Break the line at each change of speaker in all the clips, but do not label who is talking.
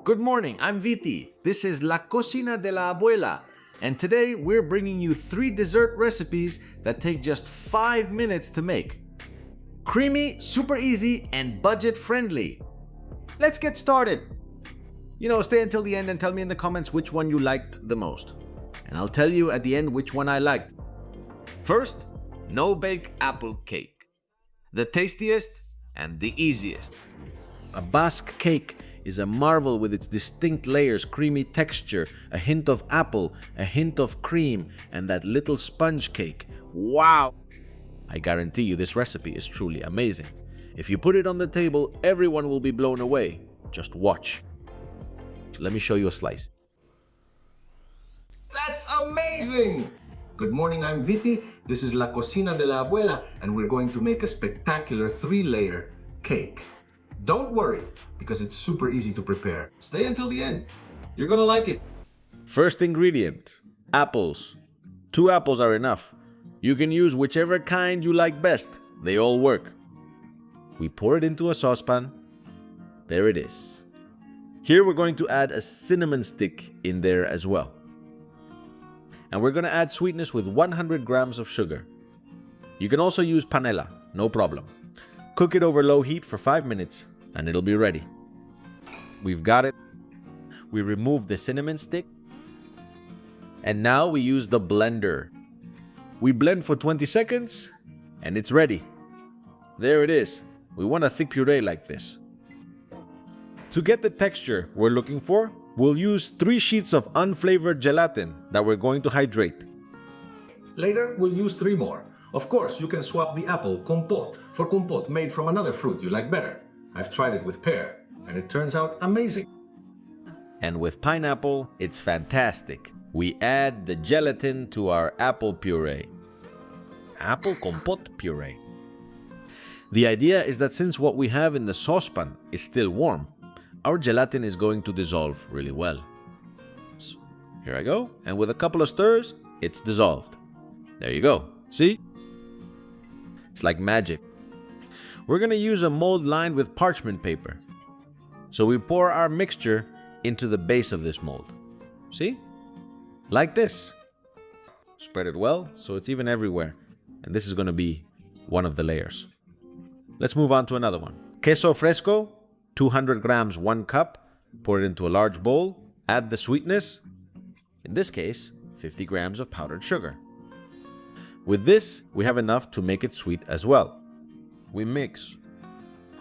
Good morning, I'm Viti. This is La Cocina de la Abuela, and today we're bringing you 3 dessert recipes that take just 5 minutes to make. Creamy, super easy, and budget friendly. Let's get started. Stay until the end and tell me in the comments which one you liked the most. And I'll tell you at the end which one I liked. First, no-bake apple cake. The tastiest and the easiest. A Basque cake is a marvel with its distinct layers, creamy texture, a hint of apple, a hint of cream, and that little sponge cake. Wow! I guarantee you this recipe is truly amazing. If you put it on the table, everyone will be blown away. Just watch. Let me show you a slice.
That's amazing! Good morning, I'm Viti. This is La Cocina de la Abuela, and we're going to make a spectacular 3-layer cake. Don't worry, because it's super easy to prepare. Stay until the end. You're gonna like it.
First ingredient, apples. 2 apples are enough. You can use whichever kind you like best. They all work. We pour it into a saucepan. There it is. Here we're going to add a cinnamon stick in there as well. And we're going to add sweetness with 100 grams of sugar. You can also use panela, no problem. Cook it over low heat for 5 minutes and it'll be ready. We've got it. We remove the cinnamon stick. And now we use the blender. We blend for 20 seconds and it's ready. There it is. We want a thick puree like this. To get the texture we're looking for, we'll use 3 sheets of unflavored gelatin that we're going to hydrate.
Later, we'll use 3 more. Of course, you can swap the apple compote for compote made from another fruit you like better. I've tried it with pear, and it turns out amazing.
And with pineapple, it's fantastic. We add the gelatin to our apple puree. Apple compote puree. The idea is that since what we have in the saucepan is still warm, our gelatin is going to dissolve really well. So, here I go, and with a couple of stirs, it's dissolved. There you go. See? It's like magic. We're going to use a mold lined with parchment paper. So we pour our mixture into the base of this mold. See? Like this. Spread it well so it's even everywhere. And this is going to be one of the layers. Let's move on to another one. Queso fresco, 200 grams, 1 cup. Pour it into a large bowl. Add the sweetness. In this case, 50 grams of powdered sugar. With this, we have enough to make it sweet as well. We mix.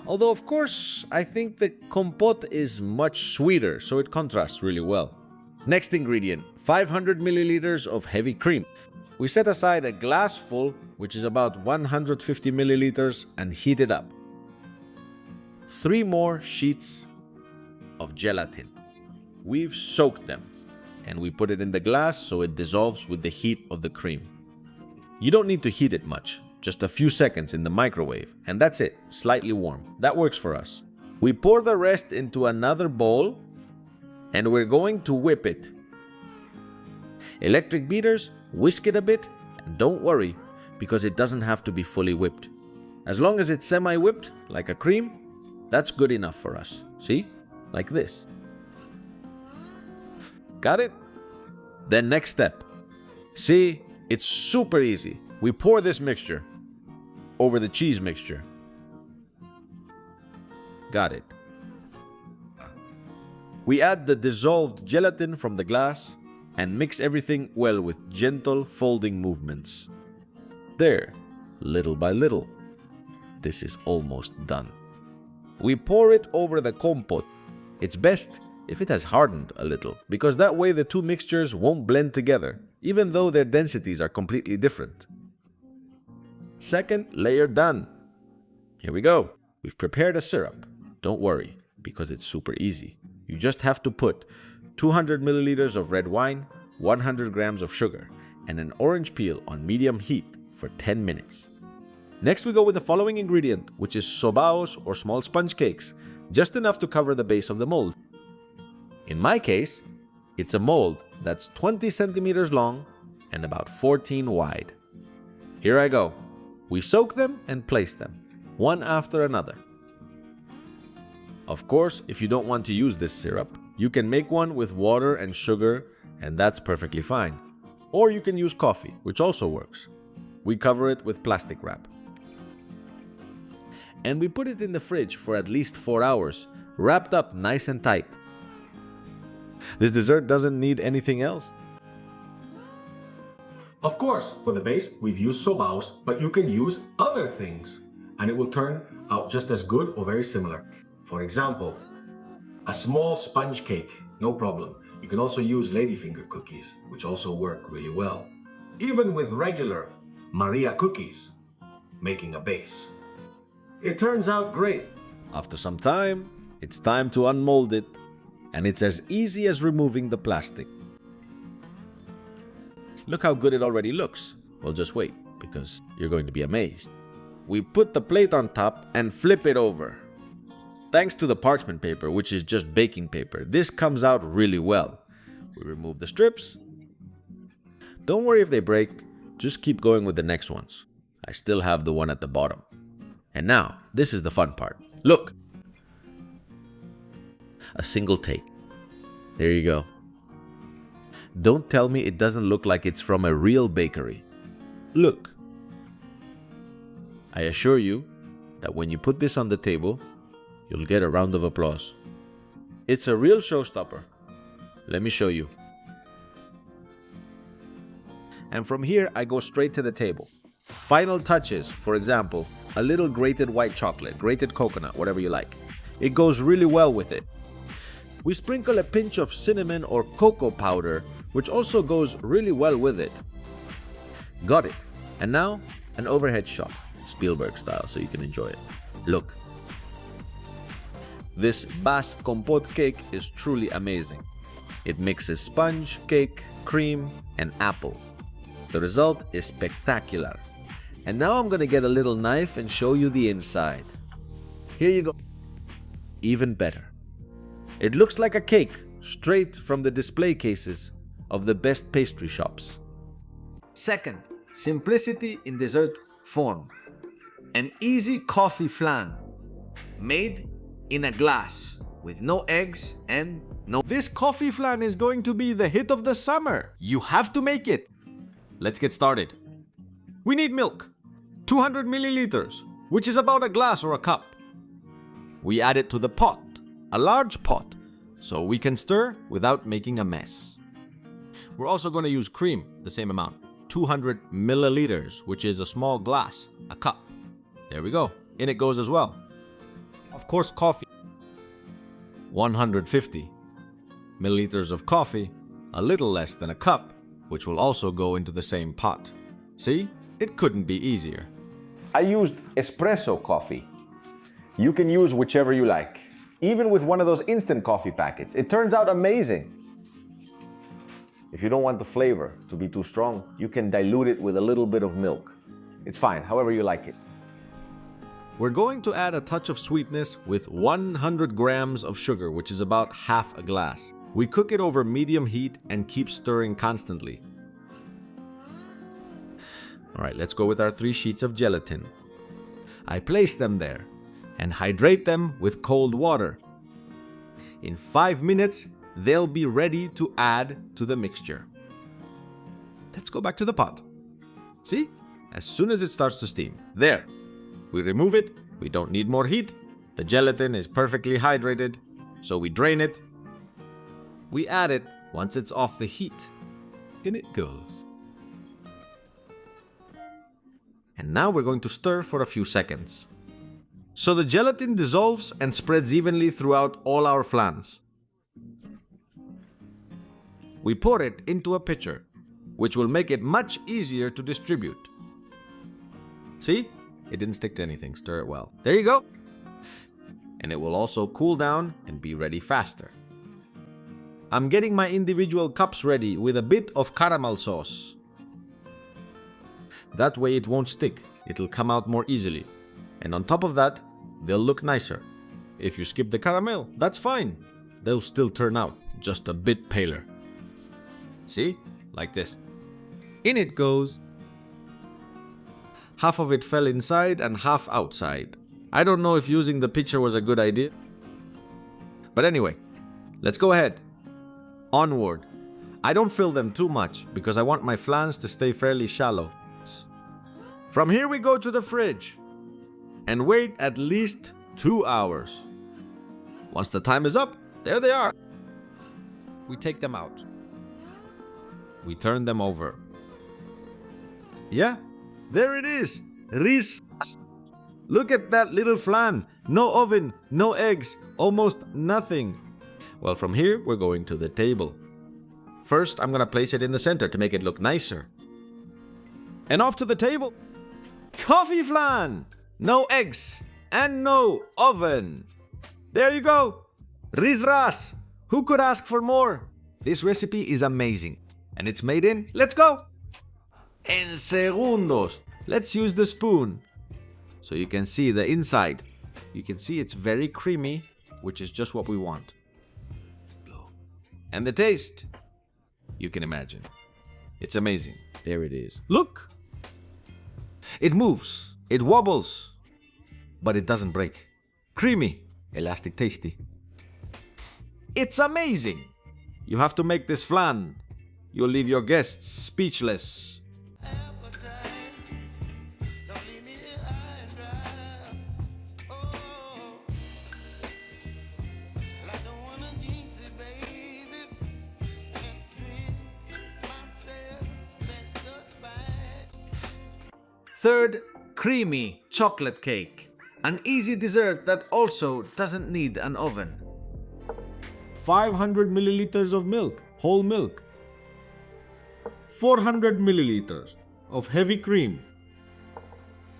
Although, of course, I think the compote is much sweeter, so it contrasts really well. Next ingredient, 500 milliliters of heavy cream. We set aside a glass full, which is about 150 milliliters, and heat it up. 3 more sheets of gelatin. We've soaked them, and we put it in the glass so it dissolves with the heat of the cream. You don't need to heat it much, just a few seconds in the microwave, and that's it, slightly warm. That works for us. We pour the rest into another bowl, and we're going to whip it. Electric beaters, whisk it a bit, and don't worry, because it doesn't have to be fully whipped. As long as it's semi-whipped, like a cream, that's good enough for us. See? Like this. Got it? Then next step. See? It's super easy. We pour this mixture over the cheese mixture. Got it. We add the dissolved gelatin from the glass and mix everything well with gentle folding movements. There, little by little. This is almost done. We pour it over the compote. It's best if it has hardened a little, because that way the 2 mixtures won't blend together, even though their densities are completely different. Second layer done. Here we go. We've prepared a syrup. Don't worry, because it's super easy. You just have to put 200 milliliters of red wine, 100 grams of sugar, and an orange peel on medium heat for 10 minutes. Next we go with the following ingredient, which is sobaos or small sponge cakes, just enough to cover the base of the mold. In my case, it's a mold that's 20 centimeters long and about 14 wide. Here I go. We soak them and place them, one after another. Of course, if you don't want to use this syrup, You can make one with water and sugar, and that's perfectly fine. Or you can use coffee, which also works. We cover it with plastic wrap. And we put it in the fridge for at least 4 hours, wrapped up nice and tight. This dessert doesn't need anything else.
Of course, for the base, we've used sobaos, but you can use other things, and it will turn out just as good or very similar. For example, a small sponge cake, no problem. You can also use ladyfinger cookies, which also work really well. Even with regular Maria cookies, making a base. It turns out great.
After some time, it's time to unmold it, and it's as easy as removing the plastic. Look how good it already looks. Well, just wait, because you're going to be amazed. We put the plate on top and flip it over. Thanks to the parchment paper, which is just baking paper, this comes out really well. We remove the strips. Don't worry if they break, just keep going with the next ones. I still have the one at the bottom. And now, this is the fun part. Look! A single take. There you go. Don't tell me it doesn't look like it's from a real bakery. Look! I assure you that when you put this on the table, you'll get a round of applause. It's a real showstopper. Let me show you. And from here, I go straight to the table. Final touches, for example, a little grated white chocolate, grated coconut, whatever you like. It goes really well with it. We sprinkle a pinch of cinnamon or cocoa powder, which also goes really well with it. Got it. And now, an overhead shot, Spielberg style, so you can enjoy it. Look. This Basque compote cake is truly amazing. It mixes sponge, cake, cream, and apple. The result is spectacular. And now I'm gonna get a little knife and show you the inside. Here you go. Even better. It looks like a cake, straight from the display cases of the best pastry shops. Second, simplicity in dessert form. An easy coffee flan, made in a glass, with no eggs and no... This coffee flan is going to be the hit of the summer. You have to make it. Let's get started. We need milk, 200 milliliters, which is about a glass or a cup. We add it to the pot, a large pot, so we can stir without making a mess. We're also going to use cream, the same amount, 200 milliliters, which is a small glass, a cup. There we go. In it goes as well. Of course, coffee. 150 milliliters of coffee, a little less than a cup, which will also go into the same pot. See? It couldn't be easier. I used espresso coffee. You can use whichever you like. Even with one of those instant coffee packets. It turns out amazing. If you don't want the flavor to be too strong, you can dilute it with a little bit of milk. It's fine, however you like it. We're going to add a touch of sweetness with 100 grams of sugar, which is about half a glass. We cook it over medium heat and keep stirring constantly. Alright, let's go with our 3 sheets of gelatin. I place them there and hydrate them with cold water. In 5 minutes, they'll be ready to add to the mixture. Let's go back to the pot. See? As soon as it starts to steam. There. We remove it. We don't need more heat. The gelatin is perfectly hydrated, so we drain it. We add it once it's off the heat. In it goes. And now we're going to stir for a few seconds. So the gelatin dissolves and spreads evenly throughout all our flans. We pour it into a pitcher, which will make it much easier to distribute. See? It didn't stick to anything. Stir it well. There you go. And it will also cool down and be ready faster. I'm getting my individual cups ready with a bit of caramel sauce. That way it won't stick. It'll come out more easily. And on top of that, they'll look nicer. If you skip the caramel, that's fine. They'll still turn out just a bit paler. See? Like this. In it goes. Half of it fell inside and half outside. I don't know if using the pitcher was a good idea. But anyway, Let's go ahead. Onward. I don't fill them too much because I want my flans to stay fairly shallow. From here we go to the fridge and wait at least 2 hours. Once the time is up, there they are. We take them out. We turn them over. Yeah, there it is. Ris. Look at that little flan. No oven, no eggs, almost nothing. Well, from here, we're going to the table. First, I'm gonna place it in the center to make it look nicer. And off to the table. Coffee flan! No eggs and no oven. There you go. Rizras. Who could ask for more? This recipe is amazing. And it's made in, let's go. En segundos. Let's use the spoon so you can see the inside. You can see it's very creamy, which is just what we want. And the taste, you can imagine. It's amazing. There it is. Look! It moves, it wobbles, but it doesn't break. Creamy, elastic tasty. It's amazing! You have to make this flan. You'll leave your guests speechless. Third, creamy chocolate cake. An easy dessert that also doesn't need an oven. 500 milliliters of milk, whole milk. 400 milliliters of heavy cream.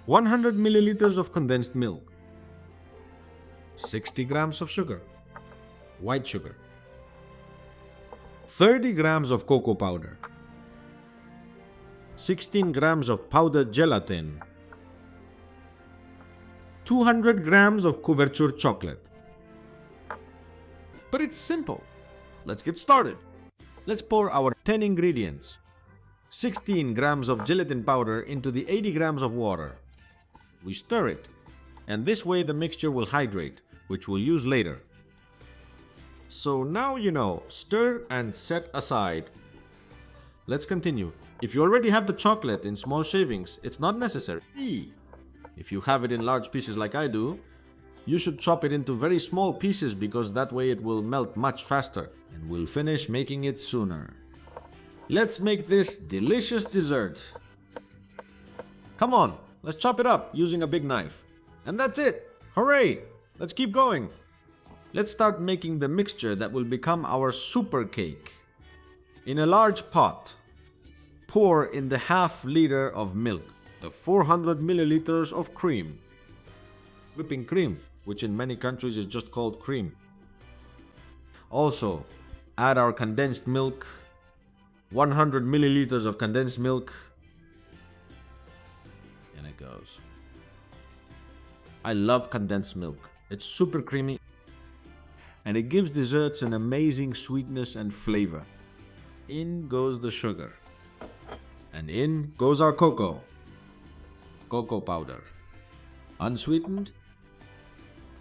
100 milliliters of condensed milk. 60 grams of sugar, white sugar. 30 grams of cocoa powder. 16 grams of powdered gelatin. 200 grams of couverture chocolate. But it's simple. Let's get started. Let's pour our 10 ingredients. 16 grams of gelatin powder into the 80 grams of water. We stir it, and this way the mixture will hydrate, which we'll use later. So now you know, stir and set aside. Let's continue. If you already have the chocolate in small shavings, it's not necessary. If you have it in large pieces like I do, you should chop it into very small pieces because that way it will melt much faster and we'll finish making it sooner. Let's make this delicious dessert. Come on, let's chop it up using a big knife. And that's it! Hooray! Let's keep going. Let's start making the mixture that will become our super cake. In a large pot, pour in the half liter of milk, the 400 milliliters of cream, whipping cream, which in many countries is just called cream. Also, add our condensed milk, 100 milliliters of condensed milk, and it goes. I love condensed milk. It's super creamy, and it gives desserts an amazing sweetness and flavor. In goes the sugar, and in goes our cocoa powder, unsweetened.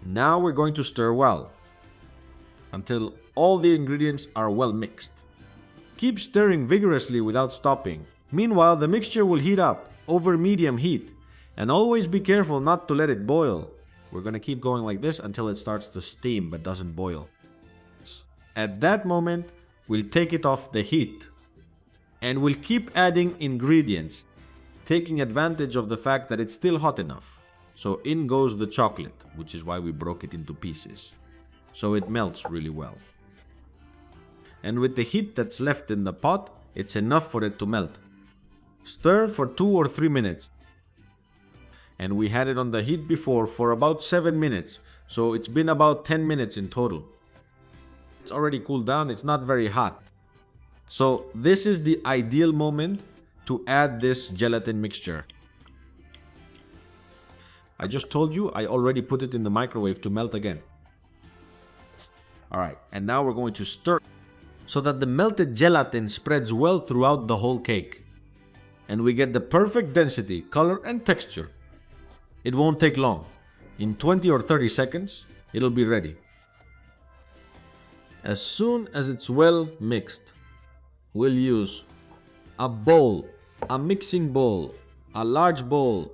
Now we're going to stir well until all the ingredients are well mixed. Keep stirring vigorously without stopping. Meanwhile, the mixture will heat up over medium heat, and always be careful not to let it boil. We're going to keep going like this until it starts to steam but doesn't boil. At that moment, we'll take it off the heat, and we'll keep adding ingredients, taking advantage of the fact that it's still hot enough. So in goes the chocolate, which is why we broke it into pieces, so it melts really well. And with the heat that's left in the pot, it's enough for it to melt. Stir for 2 or 3 minutes. And we had it on the heat before for about 7 minutes, so it's been about 10 minutes in total. It's already cooled down, it's not very hot. So this is the ideal moment to add this gelatin mixture. I just told you I already put it in the microwave to melt again. Alright, and now we're going to stir so that the melted gelatin spreads well throughout the whole cake. And we get the perfect density, color and texture. It won't take long. In 20 or 30 seconds, it'll be ready. As soon as it's well mixed, we'll use a bowl, a mixing bowl, a large bowl,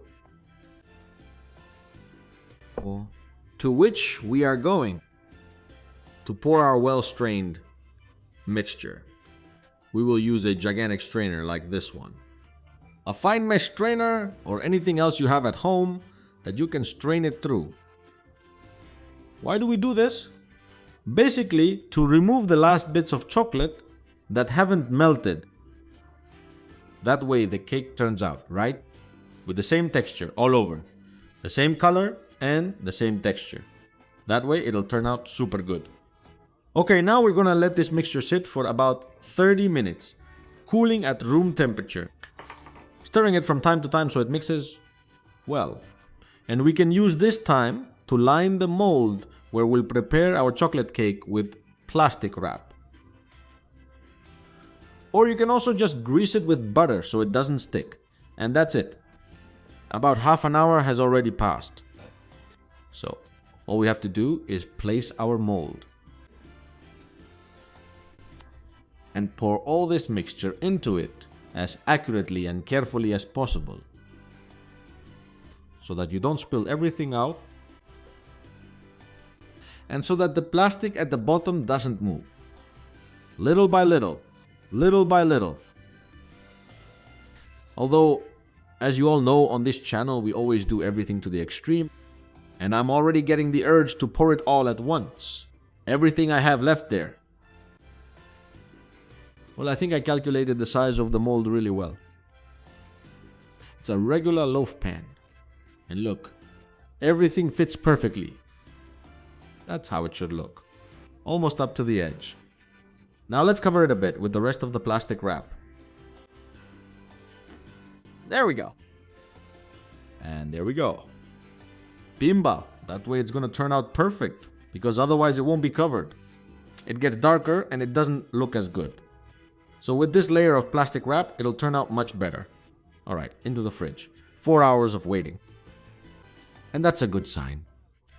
to which we are going to pour our well-strained mixture. We will use a gigantic strainer like this one. A fine mesh strainer or anything else you have at home that you can strain it through. Why do we do this? Basically, to remove the last bits of chocolate that haven't melted. That way the cake turns out, right? With the same texture all over. The same color and the same texture. That way it'll turn out super good. Okay, now we're gonna let this mixture sit for about 30 minutes, cooling at room temperature. Stirring it from time to time so it mixes well. And we can use this time to line the mold where we'll prepare our chocolate cake with plastic wrap. Or you can also just grease it with butter so it doesn't stick. And that's it. About half an hour has already passed. So all we have to do is place our mold. And pour all this mixture into it as accurately and carefully as possible. So that you don't spill everything out. And so that the plastic at the bottom doesn't move. Little by little. Little by little. Although, as you all know, on this channel we always do everything to the extreme. And I'm already getting the urge to pour it all at once. Everything I have left there. Well, I think I calculated the size of the mold really well. It's a regular loaf pan. And look, everything fits perfectly. That's how it should look. Almost up to the edge. Now let's cover it a bit with the rest of the plastic wrap. There we go. And there we go. Bimba. That way it's gonna turn out perfect, because otherwise it won't be covered. It gets darker and it doesn't look as good. So with this layer of plastic wrap, it'll turn out much better. Alright, into the fridge. 4 hours of waiting. And that's a good sign,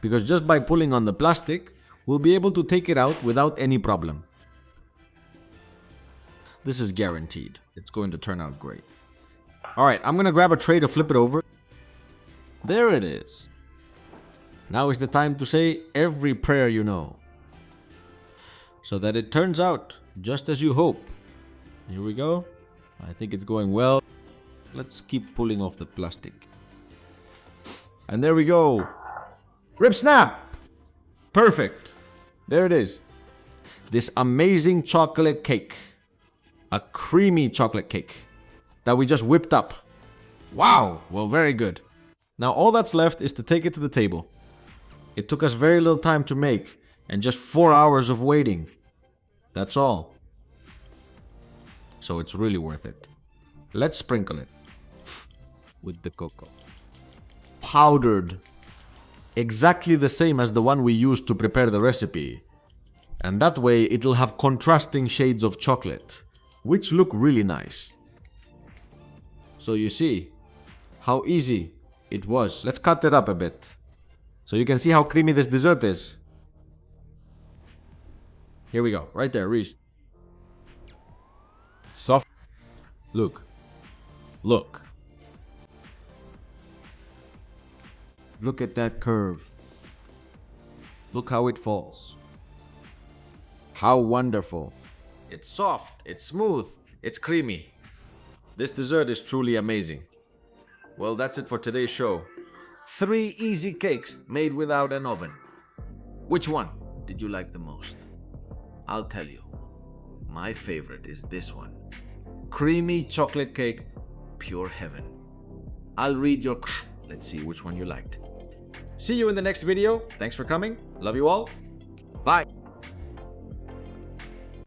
because just by pulling on the plastic, we'll be able to take it out without any problem. This is guaranteed. It's going to turn out great. Alright, I'm gonna grab a tray to flip it over. There it is. Now is the time to say every prayer you know, so that it turns out just as you hope. Here we go. I think it's going well. Let's keep pulling off the plastic. And there we go. Rip snap! Perfect. There it is. This amazing chocolate cake. A creamy chocolate cake that we just whipped up. Wow! Well, very good. Now all that's left is to take it to the table. It took us very little time to make and just 4 hours of waiting. That's all. So it's really worth it. Let's sprinkle it with the cocoa. Powdered. Exactly the same as the one we used to prepare the recipe. And that way it'll have contrasting shades of chocolate, which look really nice. So you see how easy it was. Let's cut it up a bit so you can see how creamy this dessert is. Here we go, right there, Reese.
It's soft.
Look. Look. Look at that curve. Look how it falls. How wonderful. It's soft, it's smooth, it's creamy. This dessert is truly amazing. Well, that's it for today's show. 3 easy cakes made without an oven. Which one did you like the most? I'll tell you. My favorite is this one. Creamy chocolate cake, pure heaven. I'll read your... Let's see which one you liked. See you in the next video. Thanks for coming. Love you all. Bye.